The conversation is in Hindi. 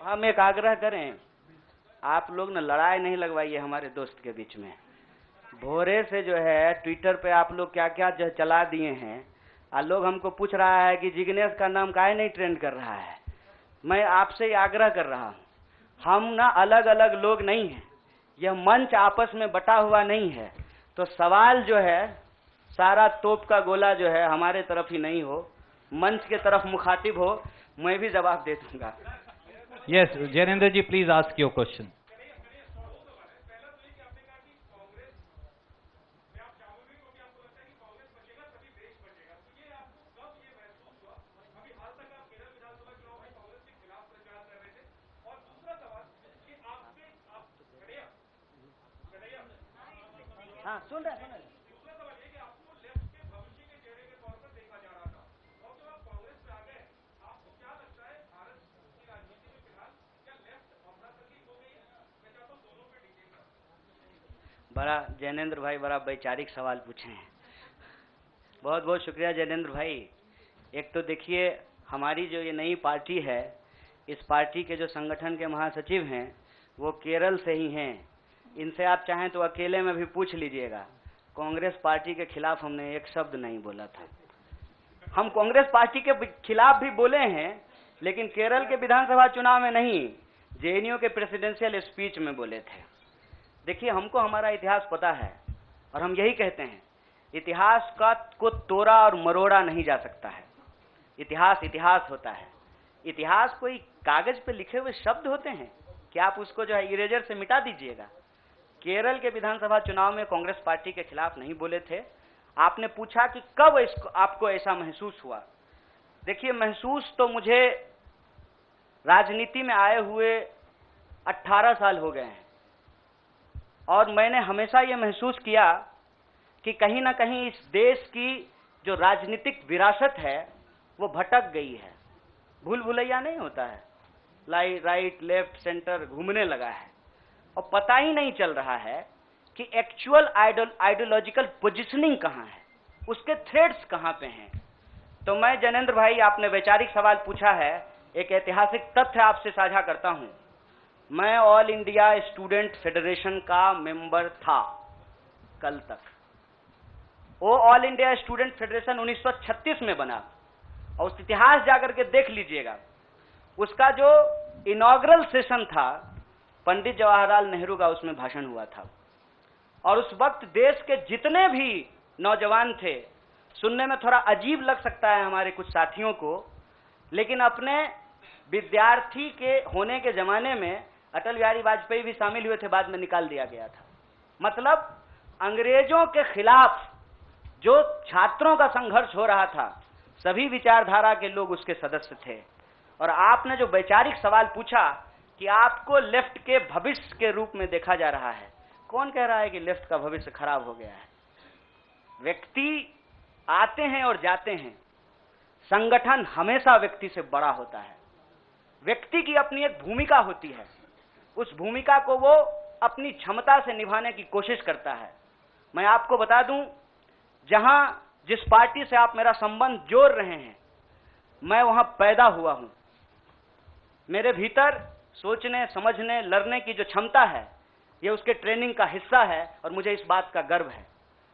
हम एक आग्रह करें, आप लोग न लड़ाई नहीं लगवाइए हमारे दोस्त के बीच में। भोरे से जो है ट्विटर पे आप लोग क्या क्या जो चला दिए हैं, और लोग हमको पूछ रहा है कि जिग्नेश का नाम काहे नहीं ट्रेंड कर रहा है। मैं आपसे आग्रह कर रहा हूँ, हम ना अलग अलग लोग नहीं हैं, यह मंच आपस में बटा हुआ नहीं है, तो सवाल जो है सारा तोप का गोला जो है हमारे तरफ ही नहीं हो, मंच के तरफ मुखातिब हो, मैं भी जवाब दे दूंगा। Yes, Jainendra ji, please ask your question. हाँ, सुन रहे हैं। बड़ा जैनेंद्र भाई बड़ा वैचारिक सवाल पूछे हैं। बहुत बहुत शुक्रिया जैनेंद्र भाई। एक तो देखिए, हमारी जो ये नई पार्टी है, इस पार्टी के जो संगठन के महासचिव हैं वो केरल से ही हैं। इनसे आप चाहें तो अकेले में भी पूछ लीजिएगा, कांग्रेस पार्टी के खिलाफ हमने एक शब्द नहीं बोला था। हम कांग्रेस पार्टी के खिलाफ भी बोले हैं, लेकिन केरल के विधानसभा चुनाव में नहीं, जेएनयू के प्रेसिडेंशियल स्पीच में बोले थे। देखिए, हमको हमारा इतिहास पता है और हम यही कहते हैं, इतिहास को तोड़ा और मरोड़ा नहीं जा सकता है। इतिहास इतिहास होता है। इतिहास कोई कागज पे लिखे हुए शब्द होते हैं कि आप उसको जो है इरेजर से मिटा दीजिएगा। केरल के विधानसभा चुनाव में कांग्रेस पार्टी के खिलाफ नहीं बोले थे। आपने पूछा कि कब आपको ऐसा महसूस हुआ। देखिए, महसूस तो मुझे राजनीति में आए हुए 18 साल हो गए हैं, और मैंने हमेशा ये महसूस किया कि कहीं ना कहीं इस देश की जो राजनीतिक विरासत है वो भटक गई है। भूल भुलैया नहीं होता है, राइट लेफ्ट सेंटर घूमने लगा है, और पता ही नहीं चल रहा है कि एक्चुअल आइडियोलॉजिकल पोजिशनिंग कहाँ है, उसके थ्रेड्स कहाँ पे हैं। तो मैं जैनेंद्र भाई, आपने वैचारिक सवाल पूछा है, एक ऐतिहासिक तथ्य आपसे साझा करता हूं। मैं ऑल इंडिया स्टूडेंट फेडरेशन का मेंबर था कल तक। वो ऑल इंडिया स्टूडेंट फेडरेशन 1936 में बना, और उस इतिहास जाकर के देख लीजिएगा। उसका जो इनॉग्रल सेशन था, पंडित जवाहरलाल नेहरू का उसमें भाषण हुआ था, और उस वक्त देश के जितने भी नौजवान थे, सुनने में थोड़ा अजीब लग सकता है हमारे कुछ साथियों को, लेकिन अपने विद्यार्थी के होने के जमाने में अटल बिहारी वाजपेयी भी शामिल हुए थे, बाद में निकाल दिया गया था। मतलब अंग्रेजों के खिलाफ जो छात्रों का संघर्ष हो रहा था, सभी विचारधारा के लोग उसके सदस्य थे। और आपने जो वैचारिक सवाल पूछा कि आपको लेफ्ट के भविष्य के रूप में देखा जा रहा है, कौन कह रहा है कि लेफ्ट का भविष्य खराब हो गया है? व्यक्ति आते हैं और जाते हैं, संगठन हमेशा व्यक्ति से बड़ा होता है। व्यक्ति की अपनी एक भूमिका होती है, उस भूमिका को वो अपनी क्षमता से निभाने की कोशिश करता है। मैं आपको बता दूं, जहां जिस पार्टी से आप मेरा संबंध जोड़ रहे हैं, मैं वहां पैदा हुआ हूं। मेरे भीतर सोचने, समझने, लड़ने की जो क्षमता है, ये उसके ट्रेनिंग का हिस्सा है, और मुझे इस बात का गर्व है।